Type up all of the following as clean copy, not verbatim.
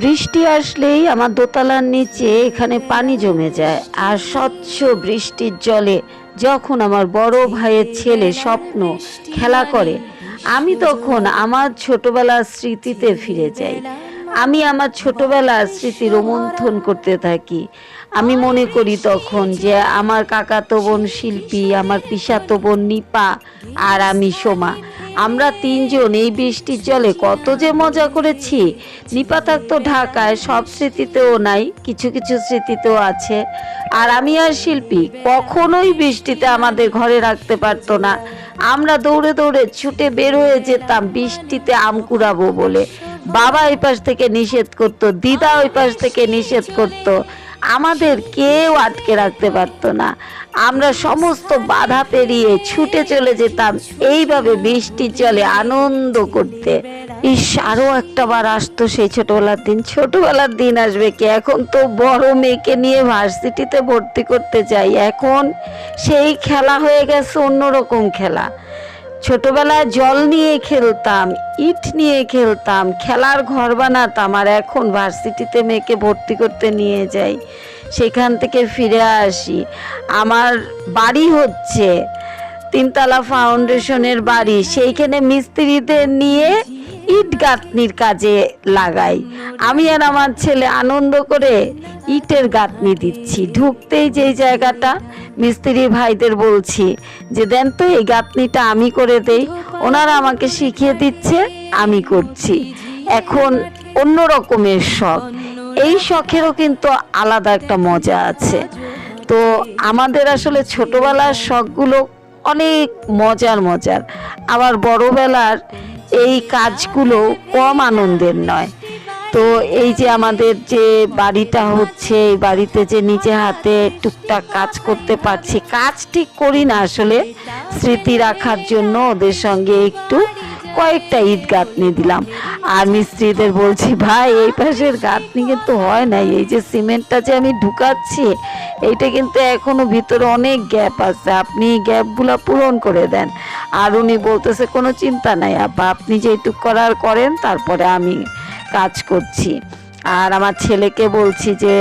বৃষ্টি আসলেই আমার দোতলার নিচে এখানে পানি জমে যায়, আর স্বচ্ছ বৃষ্টির জলে যখন আমার বড় ভাইয়ের ছেলে স্বপ্ন খেলা করে, আমি তখন আমার ছোটবেলার স্মৃতিতে ফিরে যাই। আমি আমার ছোটবেলার স্মৃতি রোমন্থন করতে থাকি। আমি মনে করি তখন যে আমার কাকাতো বোন শিল্পী, আমার পিসাতো বোন নিপা, আর আমি সোমা, আমরা তিনজন এই বৃষ্টির জলে কত যে মজা করেছি। নিপা থাকতো ঢাকায়, সব স্মৃতিতেও নাই, কিছু কিছু স্মৃতিতেও আছে। আর আমি আর শিল্পী কখনোই বৃষ্টিতে আমাদের ঘরে রাখতে পারতো না। আমরা দৌড়ে দৌড়ে ছুটে বের হয়ে যেতাম বৃষ্টিতে আম কুড়াবো বলে। বাবা ওই পাশ থেকে নিষেধ করতো, দিদা ওই পাশ থেকে নিষেধ করতো, আমাদের কেউ আটকে রাখতে পারতো না। আমরা সমস্ত বাধা পেরিয়ে ছুটে চলে যেতাম এইভাবে বৃষ্টির জলে আনন্দ করতে। ইস, আরো একটা বার আসতো সেই ছোটবেলার দিন। ছোটবেলার দিন আসবে কি, এখন তো বড় মেয়েকে নিয়ে ভার্সিটিতে ভর্তি করতে যাই, এখন সেই খেলা হয়ে গেছে অন্যরকম খেলা। ছোটবেলায় জল নিয়ে খেলতাম, ইট নিয়ে খেলতাম, খেলার ঘর বানাতাম, আর এখন ভার্সিটিতে মেয়েকে ভর্তি করতে নিয়ে যাই, সেখান থেকে ফিরে আসি। আমার বাড়ি হচ্ছে তিনতলা ফাউন্ডেশনের বাড়ি, সেইখানে মিস্ত্রিদের নিয়ে ইট গাঁথনির কাজে লাগাই। আমি আর আমার ছেলে আনন্দ করে ইটের গাঁথনি দিচ্ছি। ঢুকতেই যেই জায়গাটা, মিস্ত্রি ভাইদের বলছি যে দেন তো এই গাঁথনিটা আমি করে দেই, ওনারা আমাকে শিখিয়ে দিচ্ছে, আমি করছি। এখন অন্য রকমের শখ, এই শখেরও কিন্তু আলাদা একটা মজা আছে। তো আমাদের আসলে ছোটবেলার শখগুলো অনেক মজার মজার, আবার বড়বেলার এই কাজগুলো কম আনন্দের নয়। তো এই যে আমাদের যে বাড়িটা হচ্ছে, এই বাড়িতে যে নিজে হাতে টুকটাক কাজ করতে পারছি, কাজ ঠিক করি না আসলে, স্মৃতি রাখার জন্য ওদের সঙ্গে একটু কয়েকটা ইট গাঁথনি দিলাম। আর মিস্ত্রিদের বলছি, ভাই এই পাশের গাঁথনি কিন্তু হয় নাই, এই যে সিমেন্টটা যে আমি ঢুকাচ্ছি এইটা কিন্তু এখনো ভিতরে অনেক গ্যাপ আছে, আপনি এই গ্যাপগুলো পূরণ করে দেন। আর উনি বলতেছে কোনো চিন্তা নাই আপা, আপনি যেটুক করার করেন, তারপরে আমি কাজ করছি। আর আমার ছেলেকে বলছি যে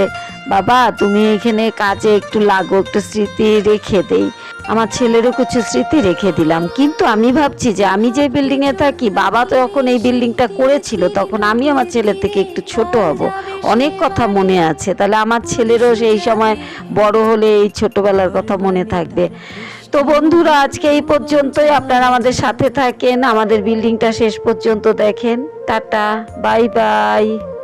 বাবা তুমি এখানে কাজে একটু লাগো, একটু স্মৃতি রেখে দেই। আমার ছেলেরও কিছু স্মৃতি রেখে দিলাম। কিন্তু আমি ভাবছি যে আমি যে বিল্ডিংয়ে থাকি, বাবা তো যখন এই বিল্ডিংটা করেছিল তখন আমি আমার ছেলের থেকে একটু ছোট হব, অনেক কথা মনে আছে, তাহলে আমার ছেলেরও সেই সময় বড় হলে এই ছোটবেলার কথা মনে থাকবে। তো বন্ধুরা, আজকে এই পর্যন্তই। আপনারা আমাদের সাথে থাকেন, আমাদের বিল্ডিংটা শেষ পর্যন্ত দেখেন। Tata, bye bye.